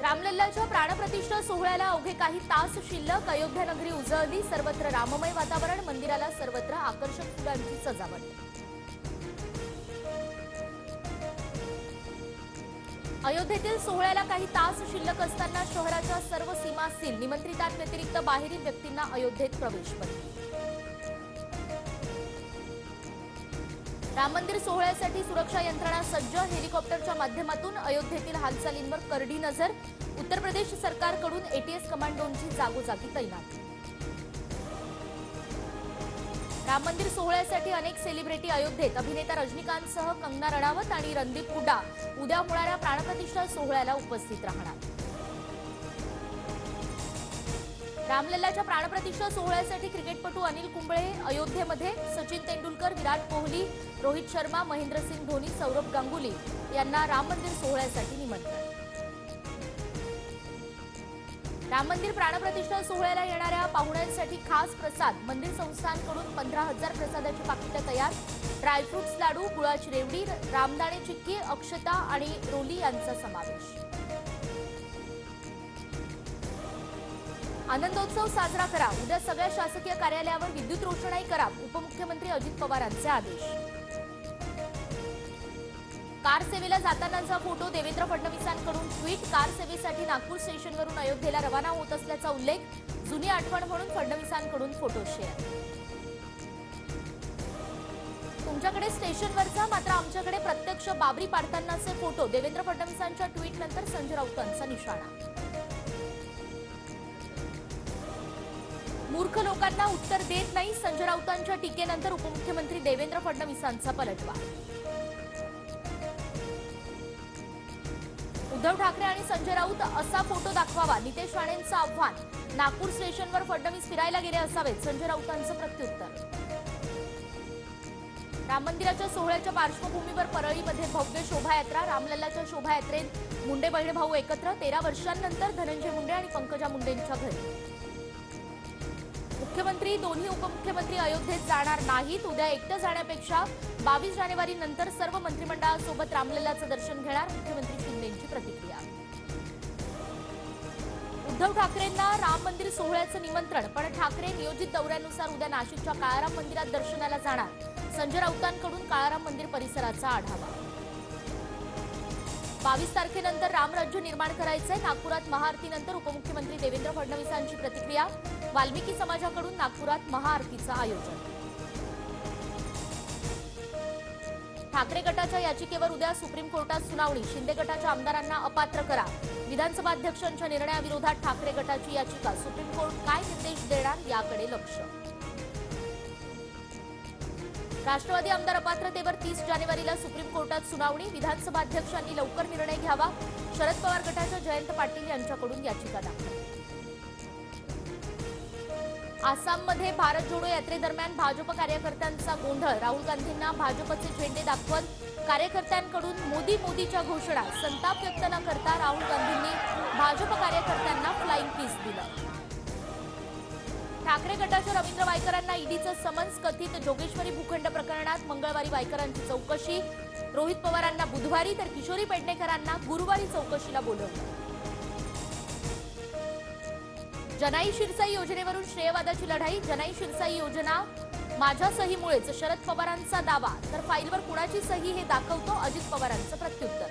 रामलल्लाच्या प्राणप्रतिष्ठा सोहळ्याला अवघे काही तास शिल्लक. अयोध्या नगरी उजळली, सर्वत्र राममय वातावरण. मंदिराला सर्वत्र आकर्षक फुलांची सजावट. अयोध्येतील सोहळ्याला काही तास शिल्लक असताना शहराच्या सर्व सीमा सील. निमंत्रितांव्यतिरिक्त बाहेरील व्यक्तींना अयोध्येत प्रवेश बंदी. राम मंदिर सोहळ्यासाठी सुरक्षा यंत्रणा सज्ज. हेलिकॉप्टरच्या माध्यमातून अयोध्येतील हालचालींवर करडी नजर. उत्तर प्रदेश सरकारकडून एटीएस कमांडोंची जागोजागी तैनात. राम मंदिर सोहळ्यासाठी अनेक सेलिब्रिटी अयोध्येत. अभिनेता रजनीकांतसह कंगना रणावत आणि रणदीप हुड्डा उद्या होणाऱ्या प्राणप्रतिष्ठा सोहळ्याला उपस्थित राहणार. रामलल्लाच्या प्राणप्रतिष्ठा सोहळ्यासाठी क्रिकेटपटू अनिल कुंबळे अयोध्येमध्ये. सचिन तेंडुलकर, विराट कोहली, रोहित शर्मा, महेंद्रसिंग धोनी, सौरभ गांगुली यांना राम मंदिर सोहळ्यासाठी निमंत्रण. राम मंदिर प्राणप्रतिष्ठा सोहळ्याला येणाऱ्या पाहुण्यांसाठी खास प्रसाद. मंदिर संस्थांकडून 15,000 प्रसादाची पाकिटं तयार. ड्रायफ्रुट्स लाडू, गुळाची रेवडी, रामदाणे चिक्की, अक्षता आणि रोली यांचा समावेश. आनंदोत्सव साजरा करा. उद्या सगळ्या शासकीय कार्यालयावर विद्युत रोषणाई करा. उपमुख्यमंत्री अजित पवारांचे आदेश. कार सेवेला जातानाचा फोटो. देवेंद्र फडणवीसांकडून ट्विट. कार सेवेसाठी नागपूर स्टेशनवरून अयोध्येला रवाना होत असल्याचा उल्लेख. जुनी आठवण म्हणून फडणवीसांकडून फोटो शेअर. तुमच्याकडे स्टेशनवरचा, मात्र आमच्याकडे प्रत्यक्ष बाबरी पाडतानाचे फोटो. देवेंद्र फडणवीसांच्या ट्विटनंतर संजय राऊतांचा निशाणा. मूर्ख लोकांना उत्तर देत नाही. संजय राऊतांच्या टीकेनंतर उपमुख्यमंत्री देवेंद्र फडणवीसांचा पलटवार. उद्धव ठाकरे आणि संजय राऊत असा फोटो दाखवावा. नितेश राणेंचं आव्हान. नागपूर स्टेशनवर फडणवीस फिरायला गेले असावेत. संजय राऊतांचं प्रत्युत्तर. राम मंदिराच्या सोहळ्याच्या पार्श्वभूमीवर परळीमध्ये भव्य शोभायात्रा. रामलल्लाच्या शोभायात्रेत मुंडे बहिण भाऊ एकत्र. 13 वर्षांनंतर धनंजय मुंडे आणि पंकजा मुंडेंच्या घरी. मुख्यमंत्री, दोन्ही उपमुख्यमंत्री अयोध्येत जाणार नाहीत. उद्या एकटं जाण्यापेक्षा 22 जानेवारी नंतर सर्व मंत्रिमंडळासोबत रामलल्लाचं दर्शन घेणार. मुख्यमंत्री शिंदेंची प्रतिक्रिया. उद्धव ठाकरेंना राम मंदिर सोहळ्याचं निमंत्रण, पण ठाकरे नियोजित दौऱ्यानुसार उद्या नाशिकच्या काळाराम मंदिरात दर्शनाला जाणार. संजय राऊतांकडून काळाराम मंदिर परिसराचा आढावा. 22 तारखेनंतर रामराज्य निर्माण करायचंय. नागपुरात महाआरतीनंतर उपमुख्यमंत्री देवेंद्र फडणवीसांची प्रतिक्रिया. वाल्मिकी समाजाकडून नागपुरात महाआरतीचं आयोजन. ठाकरे गटाच्या याचिकेवर उद्या सुप्रीम कोर्टात सुनावणी. शिंदे गटाच्या आमदारांना अपात्र करा. विधानसभा अध्यक्षांच्या निर्णयाविरोधात ठाकरे गटाची याचिका. सुप्रीम कोर्ट काय निर्देश देणार याकडे लक्ष. राष्ट्रवादी आमदार अपात्रतेवर 30 जानेवारीला सुप्रीम कोर्टात सुनावणी. विधानसभा अध्यक्षांनी लवकर निर्णय घ्यावा. शरद पवार गटाच्या जयंत पाटील यांच्याकडून याचिका दाखल. आसाममध्ये भारत जोडो यात्रेदरम्यान भाजप कार्यकर्त्यांचा गोंधळ. राहुल गांधींना भाजपचे झेंडे दाखवत कार्यकर्त्यांकडून मोदी मोदीच्या घोषणा. संताप व्यक्त न करता राहुल गांधींनी भाजप कार्यकर्त्यांना फ्लाइंग किस दिलं. ठाकरे गटाच्या रवींद्र वायकरांना ईडीचं समन्स. कथित जोगेश्वरी भूखंड प्रकरणात मंगळवारी वायकरांची चौकशी. रोहित पवारांना बुधवारी तर किशोरी पेडणेकरांना गुरुवारी चौकशीला बोलवलं. जनाई शिरसाई योजनेवरून श्रेयवादाची लढाई. जनाई शिरसाई योजना माझ्या सहीमुळेच, शरद पवारांचा दावा. तर फाईलवर कुणाची सही हे दाखवतो, अजित पवारांचं प्रत्युत्तर.